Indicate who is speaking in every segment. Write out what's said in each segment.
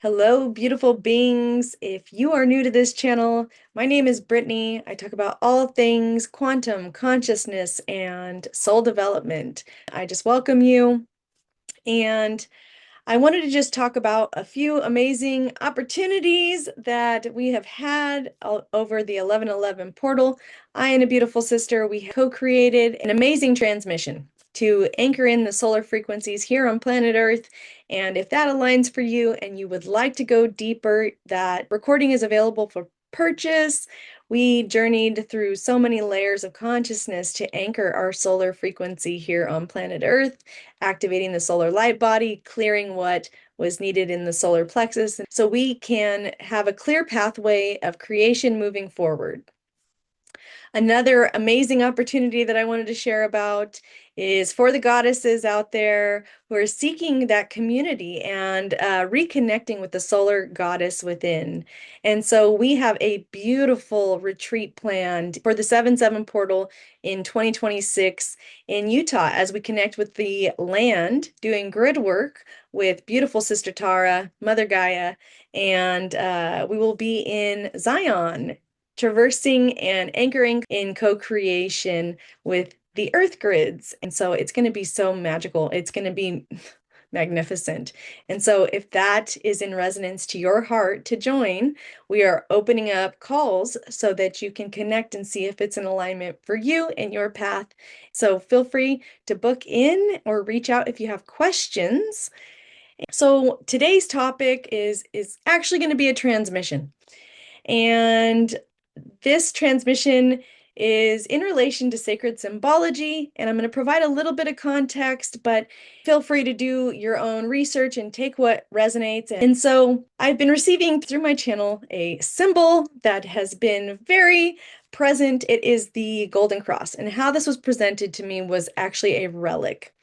Speaker 1: Hello, beautiful beings. If you are new to this channel, my name is Brittany. I talk about all things quantum consciousness and soul development. I just welcome you. And I wanted to just talk about a few amazing opportunities that we have had over the 1111 portal. I and a beautiful sister, we co-created an amazing transmission to anchor in the solar frequencies here on planet Earth. And if that aligns for you and you would like to go deeper, that recording is available for purchase. We journeyed through so many layers of consciousness to anchor our solar frequency here on planet Earth, activating the solar light body, clearing what was needed in the solar plexus, so we can have a clear pathway of creation moving forward. Another amazing opportunity that I wanted to share about is for the goddesses out there who are seeking that community and reconnecting with the solar goddess within. And so we have a beautiful retreat planned for the 7/7 portal in 2026 in Utah as we connect with the land, doing grid work with beautiful Sister Tara, Mother Gaia, and we will be in Zion, traversing and anchoring in co-creation with the earth grids. And so it's going to be so magical. It's going to be magnificent. And so if that is in resonance to your heart to join, we are opening up calls so that you can connect and see if it's in alignment for you and your path. So feel free to book in or reach out if you have questions. So today's topic is actually going to be a transmission. And this transmission is in relation to sacred symbology, and I'm going to provide a little bit of context, but feel free to do your own research and take what resonates. And so I've been receiving through my channel a symbol that has been very present. It is the Golden Cross, and how this was presented to me was actually a relic.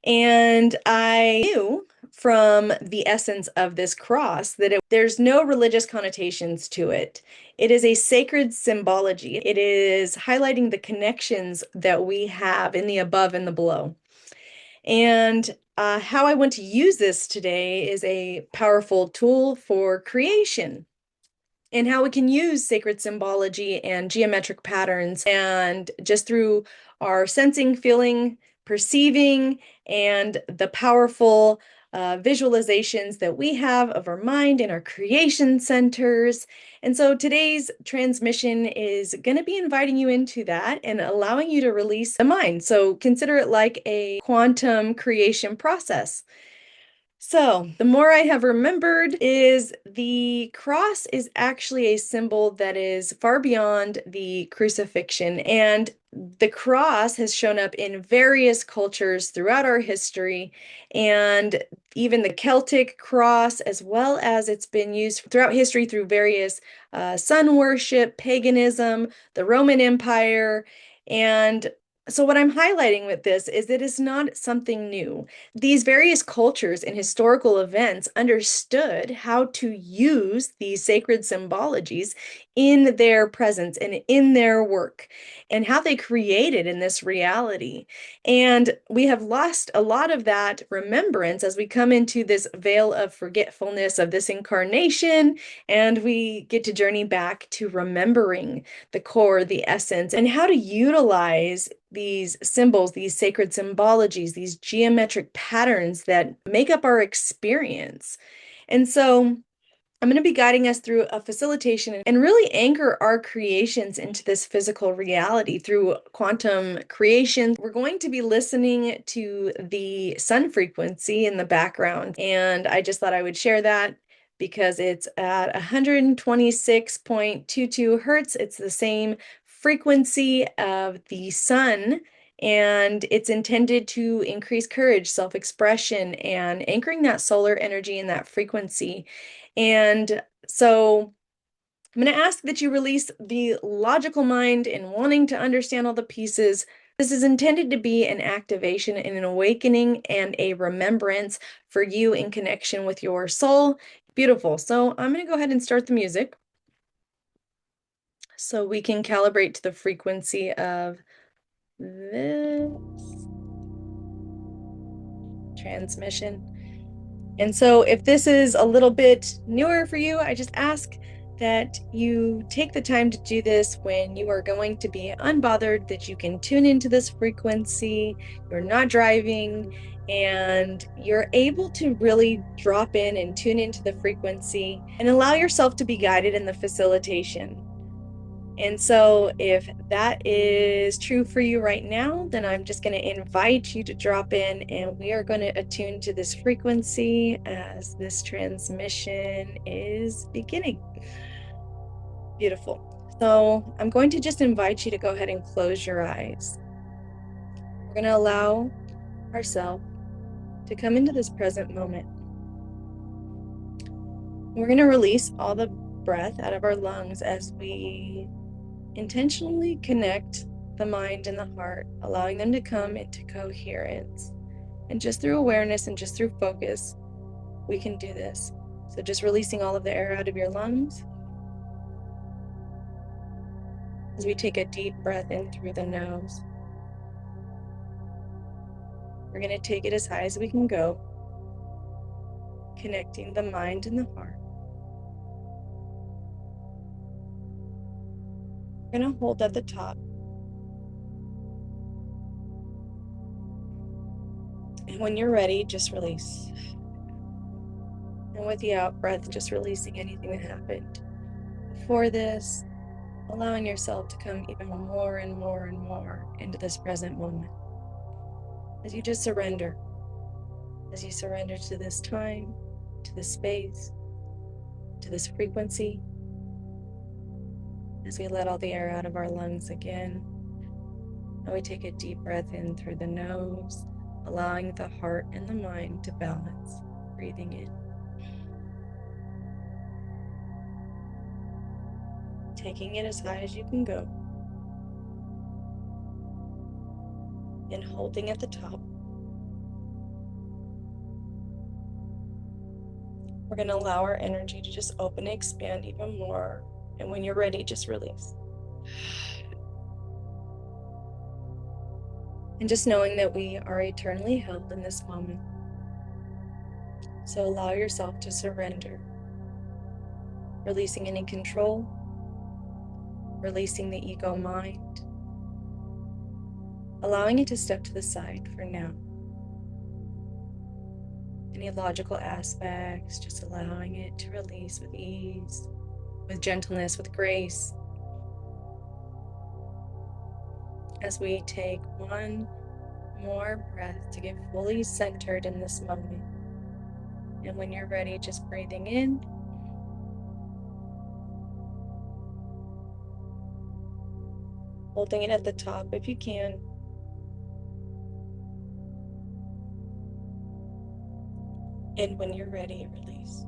Speaker 1: And I knew from the essence of this cross that there's no religious connotations to it. It is a sacred symbology. It is highlighting the connections that we have in the above and the below. And how I want to use this today is a powerful tool for creation, and how we can use sacred symbology and geometric patterns, and just through our sensing, feeling, perceiving, and the powerful visualizations that we have of our mind and our creation centers. And so today's transmission is going to be inviting you into that and allowing you to release the mind. So consider it like a quantum creation process. So the more I have remembered is the cross is actually a symbol that is far beyond the crucifixion. And the cross has shown up in various cultures throughout our history, and even the Celtic cross, as well as it's been used throughout history through various sun worship, paganism, the Roman Empire. And so what I'm highlighting with this is that it's not something new. These various cultures and historical events understood how to use these sacred symbologies in their presence and in their work, and how they created in this reality. And we have lost a lot of that remembrance as we come into this veil of forgetfulness of this incarnation, and we get to journey back to remembering the core, the essence, and how to utilize these symbols, these sacred symbologies, these geometric patterns that make up our experience. And so I'm going to be guiding us through a facilitation and really anchor our creations into this physical reality through quantum creation. We're going to be listening to the sun frequency in the background, and I just thought I would share that because it's at 126.22 hertz. It's the same frequency of the sun, and it's intended to increase courage, self-expression, and anchoring that solar energy in that frequency. And so I'm going to ask that you release the logical mind in wanting to understand all the pieces. This is intended to be an activation and an awakening and a remembrance for you in connection with your soul. Beautiful. So I'm going to go ahead and start the music so we can calibrate to the frequency of this transmission. And so if this is a little bit newer for you, I just ask that you take the time to do this when you are going to be unbothered, that you can tune into this frequency, you're not driving, and you're able to really drop in and tune into the frequency and allow yourself to be guided in the facilitation. And so if that is true for you right now, then I'm just going to invite you to drop in, and we are going to attune to this frequency as this transmission is beginning. Beautiful. So I'm going to just invite you to go ahead and close your eyes. We're going to allow ourselves to come into this present moment. We're going to release all the breath out of our lungs as we intentionally connect the mind and the heart, allowing them to come into coherence. And just through awareness and just through focus, we can do this. So just releasing all of the air out of your lungs as we take a deep breath in through the nose. We're going to take it as high as we can go, connecting the mind and the heart. We're going to hold at the top. And when you're ready, just release. And with the out breath, just releasing anything that happened before this, allowing yourself to come even more and more and more into this present moment. As you just surrender, as you surrender to this time, to this space, to this frequency, as we let all the air out of our lungs again, and we take a deep breath in through the nose, allowing the heart and the mind to balance, breathing in. Taking it as high as you can go, and holding at the top. We're going to allow our energy to just open and expand even more, and when you're ready, just release. And just knowing that we are eternally held in this moment. So allow yourself to surrender, releasing any control, releasing the ego mind, allowing it to step to the side for now. Any logical aspects, just allowing it to release with ease, with gentleness, with grace. As we take one more breath to get fully centered in this moment. And when you're ready, just breathing in. Holding it at the top if you can. And when you're ready, release.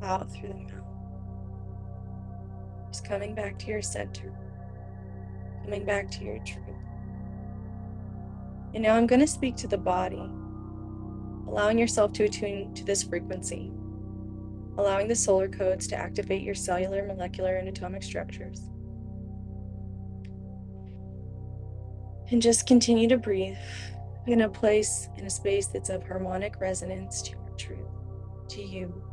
Speaker 1: Out through the mouth. Just coming back to your center. Coming back to your truth. And now I'm going to speak to the body, allowing yourself to attune to this frequency, allowing the solar codes to activate your cellular, molecular, and atomic structures. And just continue to breathe in a place, in a space that's of harmonic resonance to your truth, to you,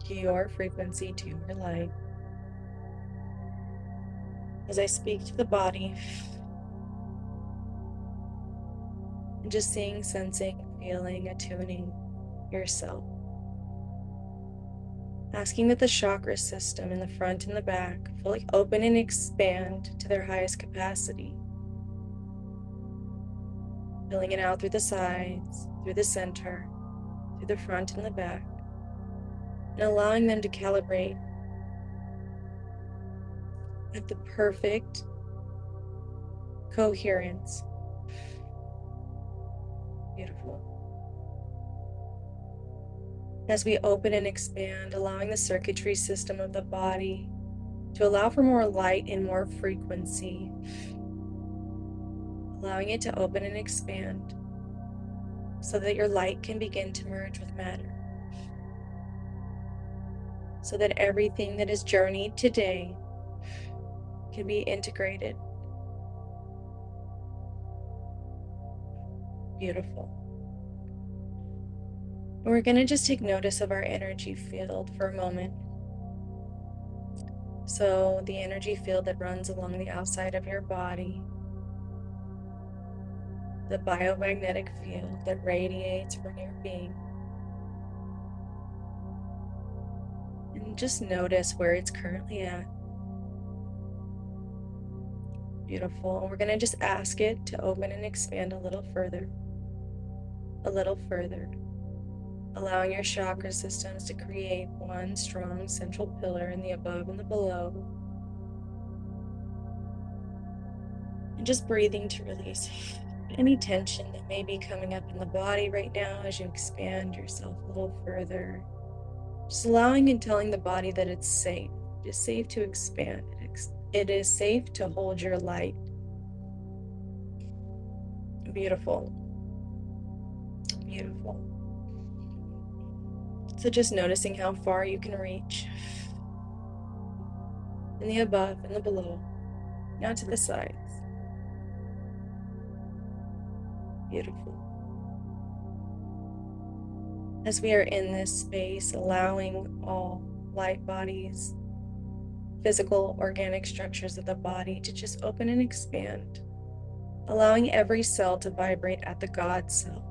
Speaker 1: to your frequency, to your light. As I speak to the body, and just seeing, sensing, feeling, attuning yourself. Asking that the chakra system in the front and the back fully open and expand to their highest capacity. Filling it out through the sides, through the center, through the front and the back, and allowing them to calibrate at the perfect coherence. Beautiful. As we open and expand, allowing the circuitry system of the body to allow for more light and more frequency, allowing it to open and expand so that your light can begin to merge with matter, so that everything that is journeyed today can be integrated. Beautiful. We're going to just take notice of our energy field for a moment. So the energy field that runs along the outside of your body, the biomagnetic field that radiates from your being. And just notice where it's currently at. Beautiful. And we're going to just ask it to open and expand a little further. A little further. Allowing your chakra systems to create one strong central pillar in the above and the below. And just breathing to release any tension that may be coming up in the body right now as you expand yourself a little further. Just allowing and telling the body that it's safe. It's safe to expand. It is safe to hold your light. Beautiful. Beautiful. So just noticing how far you can reach. In the above and the below. Not to the sides. Beautiful. As we are in this space, allowing all light bodies, physical, organic structures of the body to just open and expand, allowing every cell to vibrate at the God cell,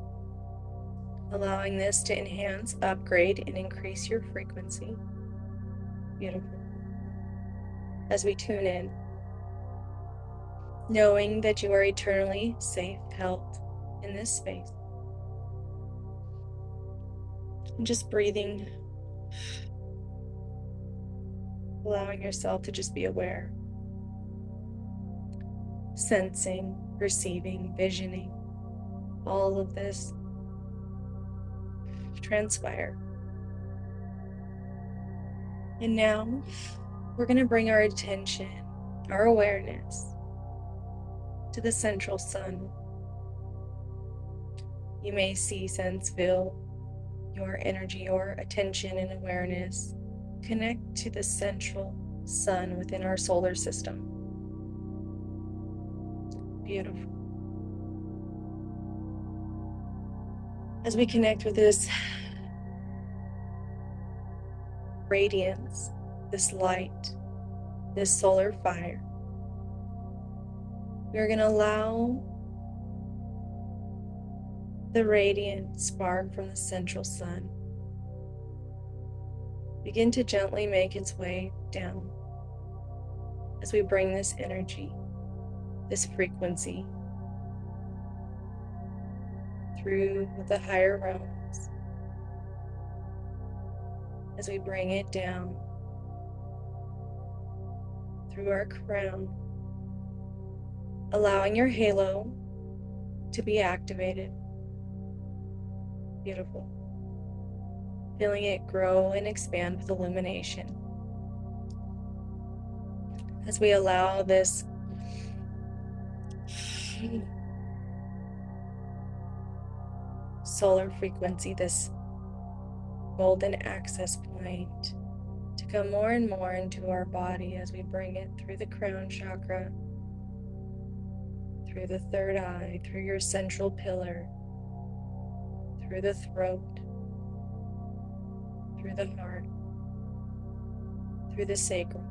Speaker 1: allowing this to enhance, upgrade, and increase your frequency. Beautiful. As we tune in, knowing that you are eternally safe, held in this space. And just breathing, allowing yourself to just be aware, sensing, perceiving, visioning, all of this transpire. And now we're going to bring our attention, our awareness to the central sun. You may see, sense, feel your energy, your attention and awareness connect to the central sun within our solar system. Beautiful. As we connect with this radiance, this light, this solar fire, we're going to allow the radiant spark from the central sun begin to gently make its way down as we bring this energy, this frequency through the higher realms, as we bring it down through our crown, allowing your halo to be activated. Beautiful. Feeling it grow and expand with illumination. As we allow this solar frequency, this golden access point, to come more and more into our body as we bring it through the crown chakra, through the third eye, through your central pillar, through the throat, through the heart, through the sacrum,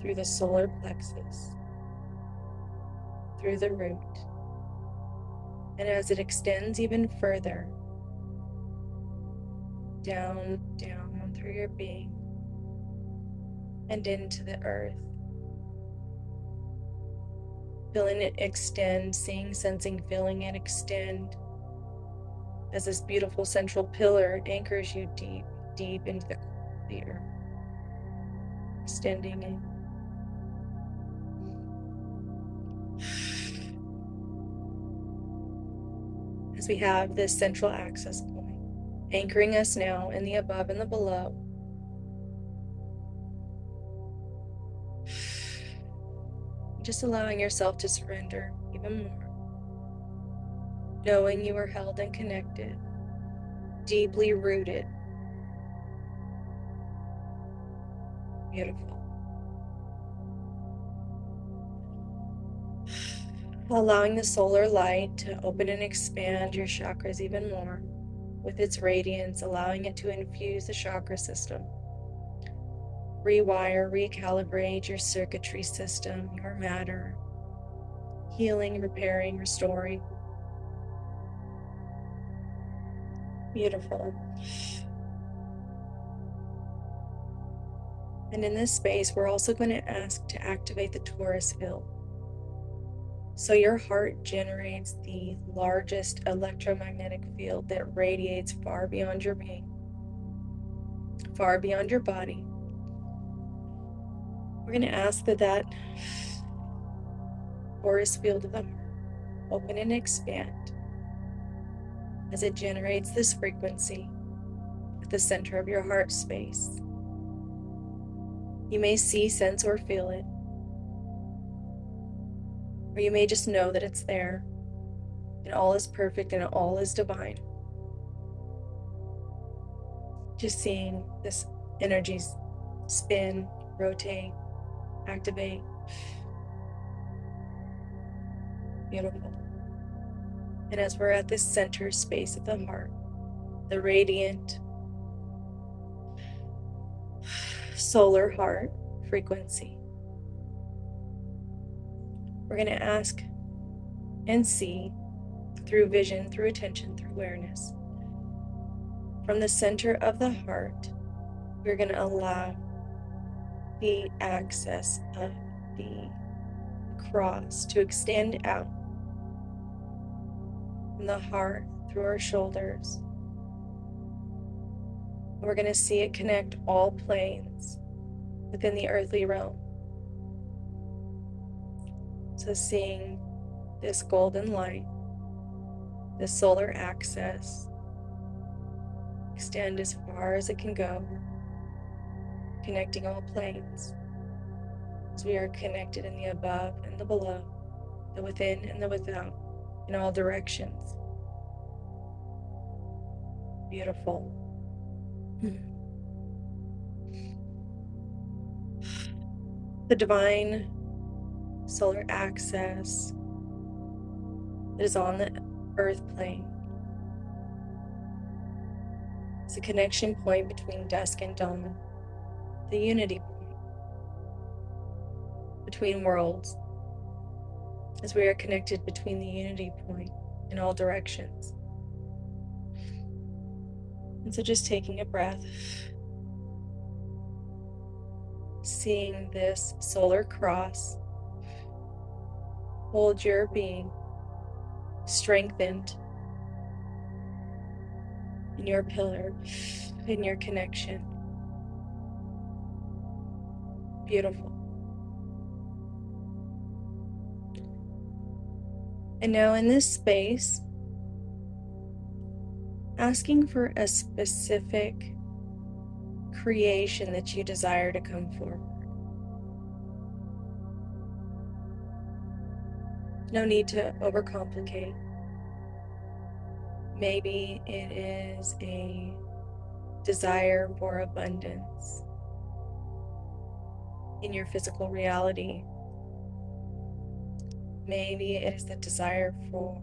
Speaker 1: through the solar plexus, through the root. And as it extends even further, down through your being and into the earth, feeling it extend, seeing, sensing, feeling it extend as this beautiful central pillar anchors you deep into the earth, extending it. As we have this central access point, anchoring us now in the above and the below. Just allowing yourself to surrender even more. Knowing you are held and connected, deeply rooted. Beautiful. allowing the solar light to open and expand your chakras even more with its radiance, allowing it to infuse the chakra system. Rewire, recalibrate your circuitry system, your matter, healing, repairing, restoring. Beautiful. And in this space, we're also going to ask to activate the torus field. So your heart generates the largest electromagnetic field that radiates far beyond your being, far beyond your body. We're going to ask that torus field of the heart open and expand as it generates this frequency at the center of your heart space. You may see, sense, or feel it, or you may just know that it's there, and all is perfect and all is divine. Just seeing this energy spin, rotate, activate. Beautiful. And as we're at this center space of the heart, the radiant solar heart frequency, we're going to ask and see through vision, through attention, through awareness. From the center of the heart, we're going to allow the axis of the cross to extend out from the heart through our shoulders. We're going to see it connect all planes within the earthly realm. So seeing this golden light, this solar axis, extend as far as it can go, connecting all planes, as we are connected in the above and the below, the within and the without, in all directions. Beautiful. The divine solar axis that is on the earth plane is a connection point between dusk and dawn, the unity point between worlds, as we are connected between the unity point in all directions. And so just taking a breath, seeing this solar cross hold your being strengthened in your pillar, in your connection. Beautiful. And now in this space, asking for a specific creation that you desire to come forward. No need to overcomplicate. Maybe it is a desire for abundance in your physical reality. Maybe it is the desire for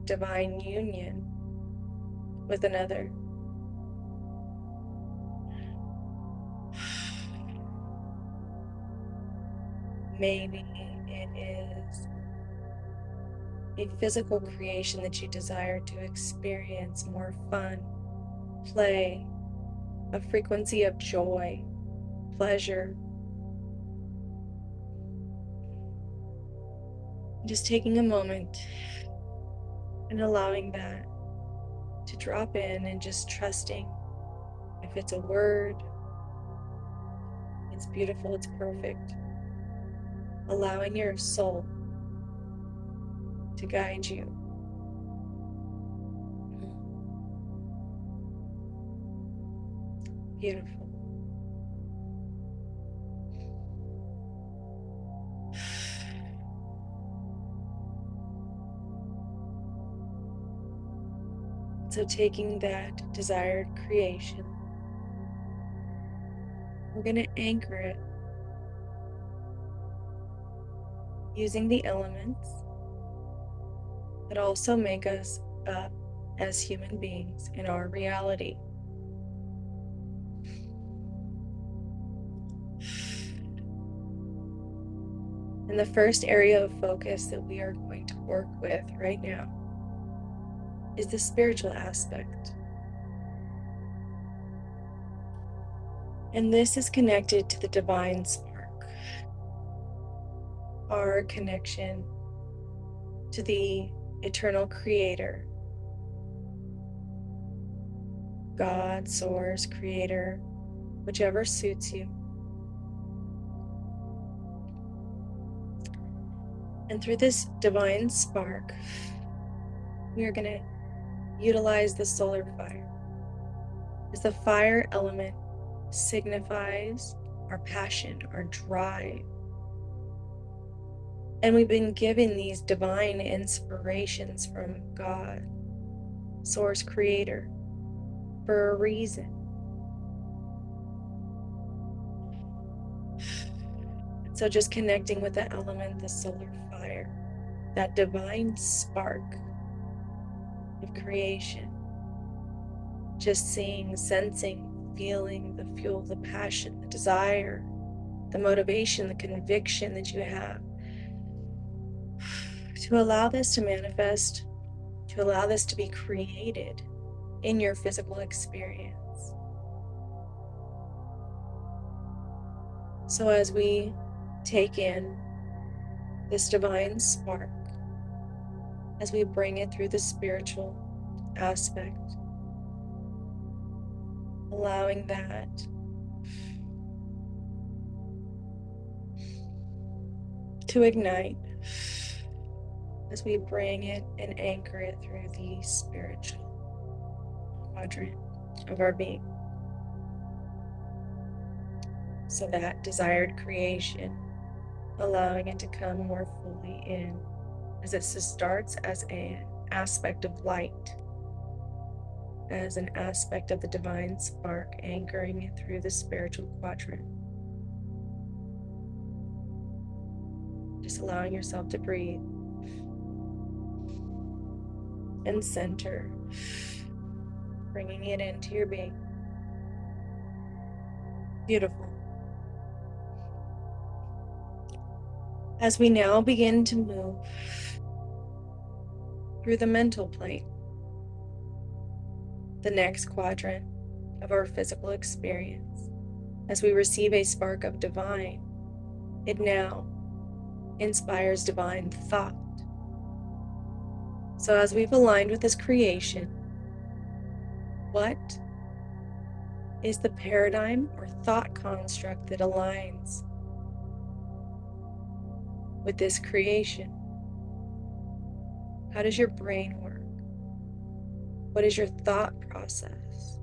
Speaker 1: divine union with another. Maybe it is a physical creation that you desire to experience more fun, play, a frequency of joy, pleasure. Just taking a moment and allowing that to drop in and just trusting. If it's a word, it's beautiful, it's perfect. Allowing your soul to guide you. Beautiful. So taking that desired creation, we're going to anchor it using the elements that also make us up as human beings in our reality. And the first area of focus that we are going to work with right now is the spiritual aspect. And this is connected to the divine spark, our connection to the eternal creator, God, source, creator, whichever suits you. And through this divine spark, we are going to utilize the solar fire, as the fire element signifies our passion, our drive. And we've been given these divine inspirations from God, source, creator, for a reason. So just connecting with the element, the solar fire, that divine spark of creation, just seeing, sensing, feeling the fuel, the passion, the desire, the motivation, the conviction that you have to allow this to manifest, to allow this to be created in your physical experience. So as we take in this divine spark, as we bring it through the spiritual aspect, allowing that to ignite, as we bring it and anchor it through the spiritual quadrant of our being. So that desired creation, allowing it to come more fully in, as it starts as an aspect of light, as an aspect of the divine spark, anchoring it through the spiritual quadrant. Just allowing yourself to breathe and center, bringing it into your being. Beautiful. As we now begin to move through the mental plane, the next quadrant of our physical experience, as we receive a spark of divine, it now inspires divine thought. So as we've aligned with this creation, what is the paradigm or thought construct that aligns with this creation? How does your brain work? What is your thought process?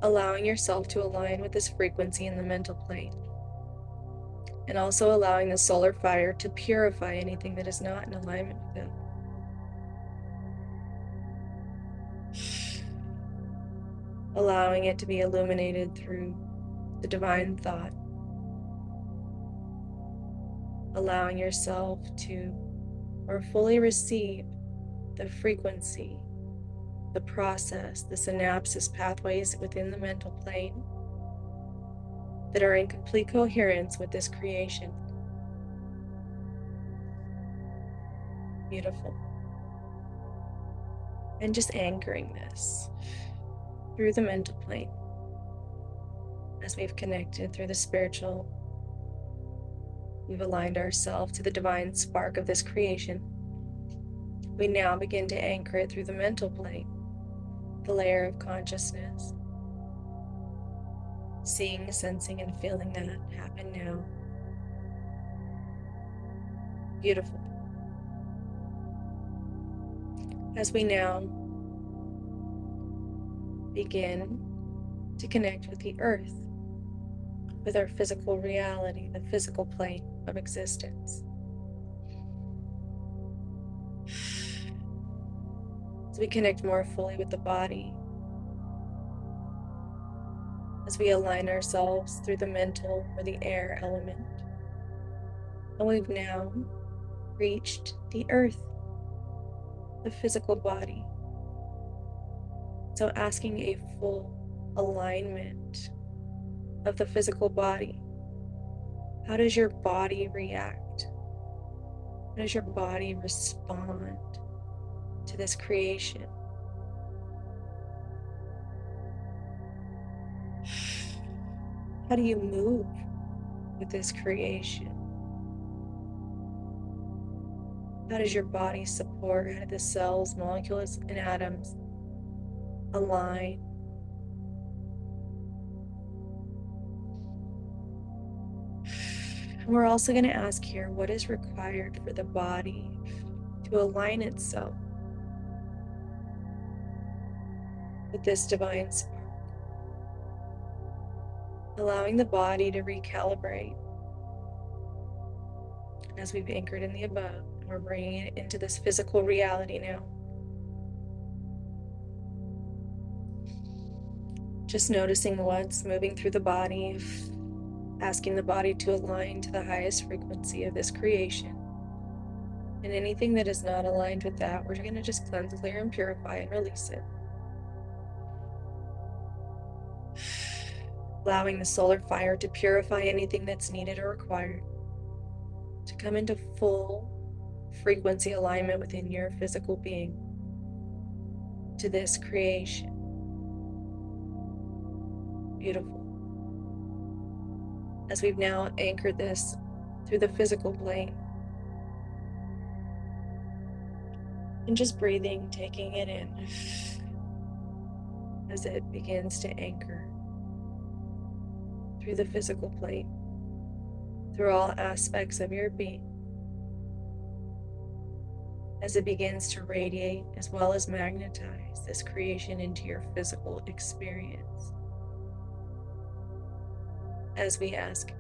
Speaker 1: Allowing yourself to align with this frequency in the mental plane, and also allowing the solar fire to purify anything that is not in alignment with it. Allowing it to be illuminated through the divine thought. Allowing yourself to more fully receive the frequency, the process, the synapses pathways within the mental plane that are in complete coherence with this creation. Beautiful. And just anchoring this through the mental plane as we've connected through the spiritual. We've aligned ourselves to the divine spark of this creation. We now begin to anchor it through the mental plane, the layer of consciousness. Seeing, sensing, and feeling that happen now. Beautiful. As we now begin to connect with the earth, with our physical reality, the physical plane of existence. As we connect more fully with the body, as we align ourselves through the mental or the air element, And we've now reached the earth, the physical body. So asking a full alignment of the physical body. How does your body react? How does your body respond to this creation? How do you move with this creation? How does your body support? How do the cells, molecules, and atoms align? And we're also going to ask here, what is required for the body to align itself with this divine spark? Allowing the body to recalibrate. As we've anchored in the above, and we're bringing it into this physical reality now. Just noticing what's moving through the body, asking the body to align to the highest frequency of this creation. And anything that is not aligned with that, we're going to just cleanse, clear, and purify and release it. Allowing the solar fire to purify anything that's needed or required, to come into full frequency alignment within your physical being to this creation. Beautiful. As we've now anchored this through the physical plane, and just breathing, taking it in as it begins to anchor through the physical plane, through all aspects of your being, as it begins to radiate as well as magnetize this creation into your physical experience. As we ask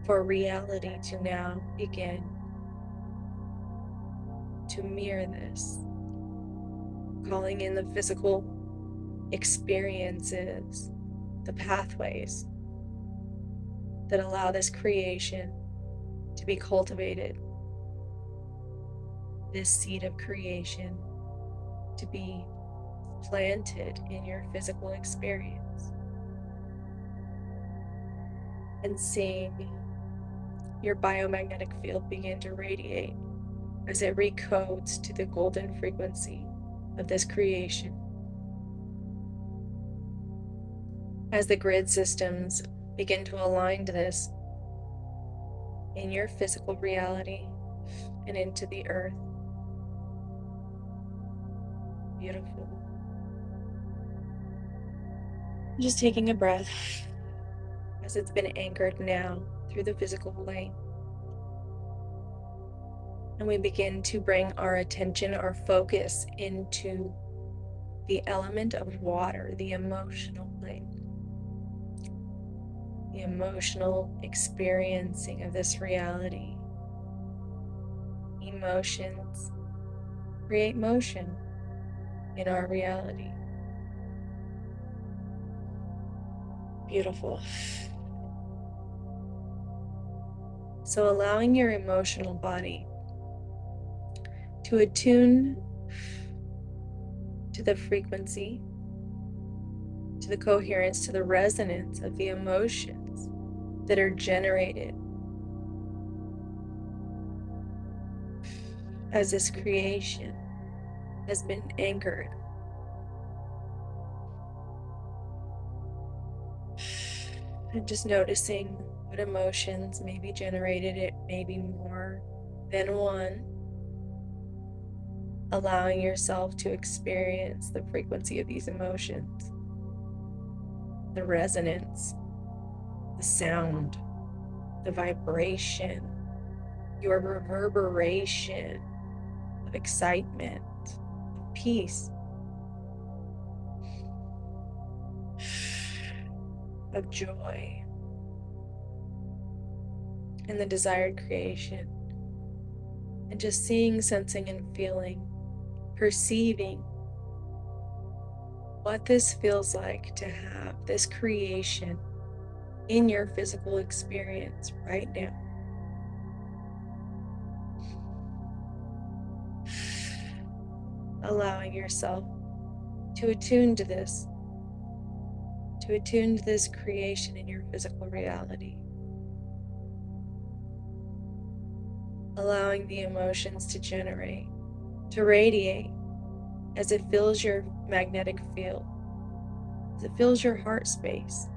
Speaker 1: for reality to now begin to mirror this, calling in the physical experiences, the pathways that allow this creation to be cultivated, this seed of creation to be planted in your physical experience, and seeing your biomagnetic field begin to radiate as it recodes to the golden frequency of this creation. As the grid systems begin to align to this in your physical reality and into the earth. Beautiful. Just taking a breath as it's been anchored now through the physical plane. And we begin to bring our attention, our focus into the element of water, the emotional plane. The emotional experiencing of this reality. Emotions create motion in our reality. Beautiful. So allowing your emotional body to attune to the frequency, to the coherence, to the resonance of the emotions that are generated as this creation has been anchored. And just noticing what emotions may be generated. It may be more than one. Allowing yourself to experience the frequency of these emotions, the resonance, the sound, the vibration, your reverberation of excitement, of peace, of joy, and the desired creation. And just seeing, sensing, and feeling, perceiving what this feels like to have this creation in your physical experience right now. allowing yourself to attune to this, creation in your physical reality. Allowing the emotions to generate, to radiate as it fills your magnetic field, as it fills your heart space.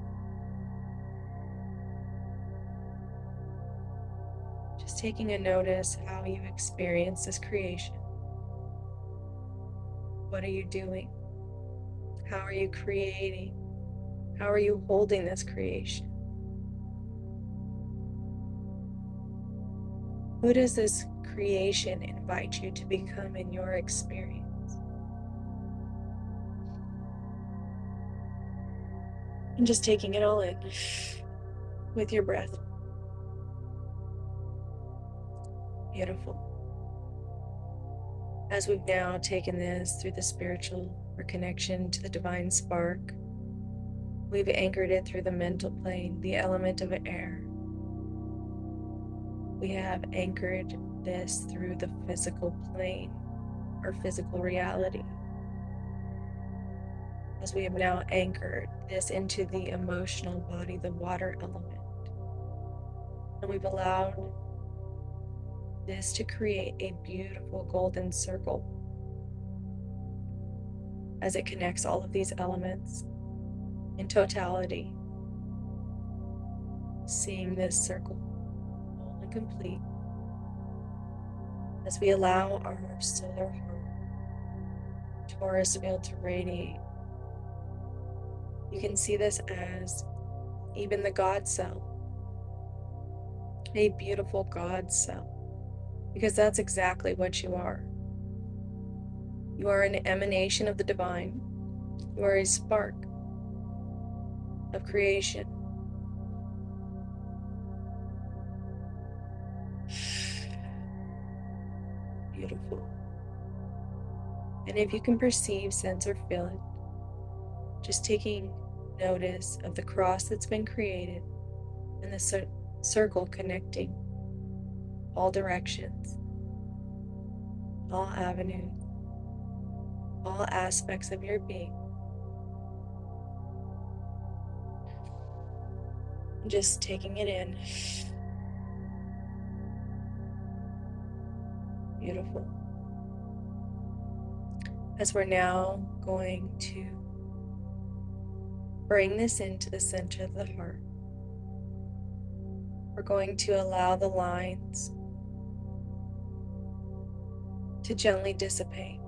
Speaker 1: Just taking a notice how you experience this creation. What are you doing? How are you creating? How are you holding this creation? Who does this creation invite you to become in your experience? And just taking it all in with your breath. Beautiful. As we've now taken this through the spiritual or connection to the divine spark, we've anchored it through the mental plane, the element of air. We have anchored this through the physical plane or physical reality. As we have now anchored this into the emotional body, the water element. And we've allowed this to create a beautiful golden circle as it connects all of these elements in totality. Seeing this circle whole and complete as we allow our solar heart, Taurus field to radiate. You can see this as even the God cell, a beautiful God cell, because that's exactly what you are. You are an emanation of the divine. You are a spark of creation. Beautiful. And if you can perceive, sense, or feel it, just taking notice of the cross that's been created and the circle connecting all directions, all avenues, all aspects of your being. Just taking it in. Beautiful. As we're now going to bring this into the center of the heart, we're going to allow the lines to gently dissipate.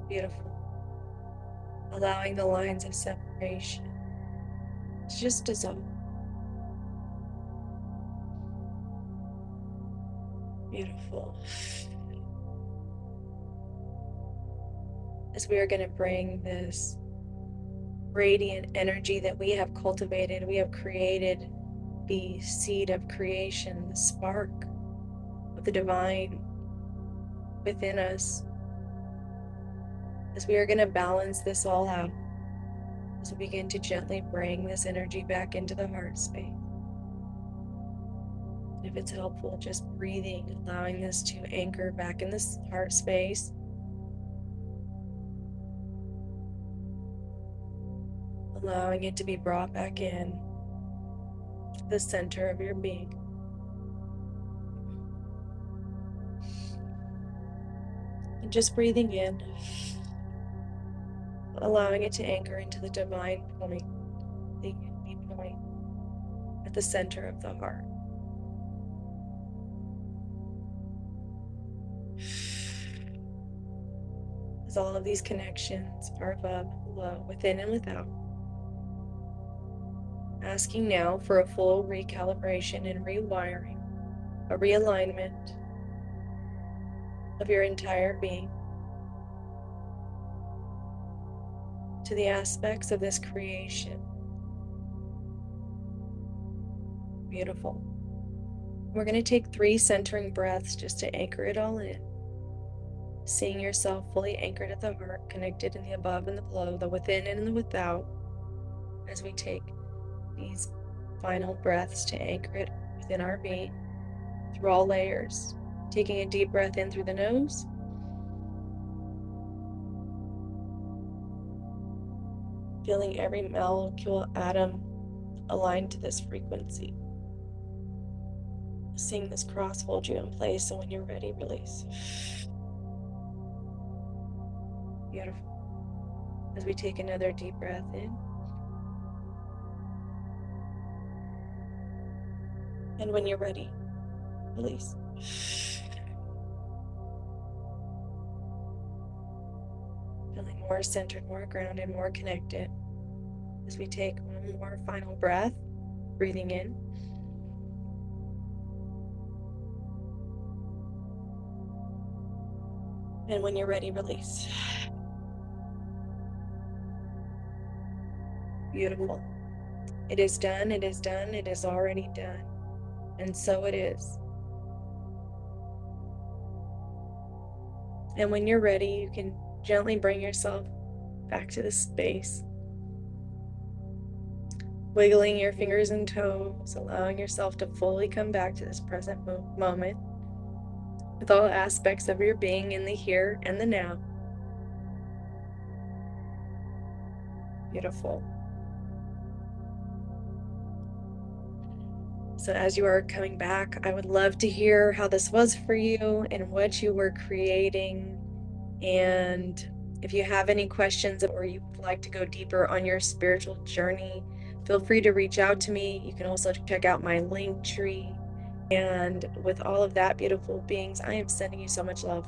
Speaker 1: Beautiful. Allowing the lines of separation to just dissolve. Beautiful. As we are going to bring this radiant energy that we have cultivated, we have created the seed of creation, the spark of the divine within us. As we are going to balance this all out, as we begin to gently bring this energy back into the heart space. If it's helpful, just breathing, allowing this to anchor back in this heart space. Allowing it to be brought back in to the center of your being. And just breathing in, allowing it to anchor into the divine point, the unity point at the center of the heart. As all of these connections are above and below, within and without. Asking now for a full recalibration and rewiring, a realignment of your entire being to the aspects of this creation. Beautiful. We're going to take 3 centering breaths just to anchor it all in. Seeing yourself fully anchored at the heart, connected in the above and the below, the within and the without, as we take these final breaths to anchor it within our being through all layers. Taking a deep breath in through the nose Feeling every molecule, atom aligned to this frequency. Seeing this cross hold you in place, so when you're ready, release. Beautiful. As we take another deep breath in. And when you're ready, release. Feeling more centered, more grounded, more connected. As we take one more final breath, breathing in. And when you're ready, release. Beautiful. It is done, it is done, it is already done. And so it is. And when you're ready, you can gently bring yourself back to this space. Wiggling your fingers and toes, allowing yourself to fully come back to this present moment with all aspects of your being in the here and the now. Beautiful. So as you are coming back, I would love to hear how this was for you and what you were creating. And if you have any questions or you would like to go deeper on your spiritual journey, feel free to reach out to me. You can also check out my link tree. And with all of that, beautiful beings, I am sending you so much love.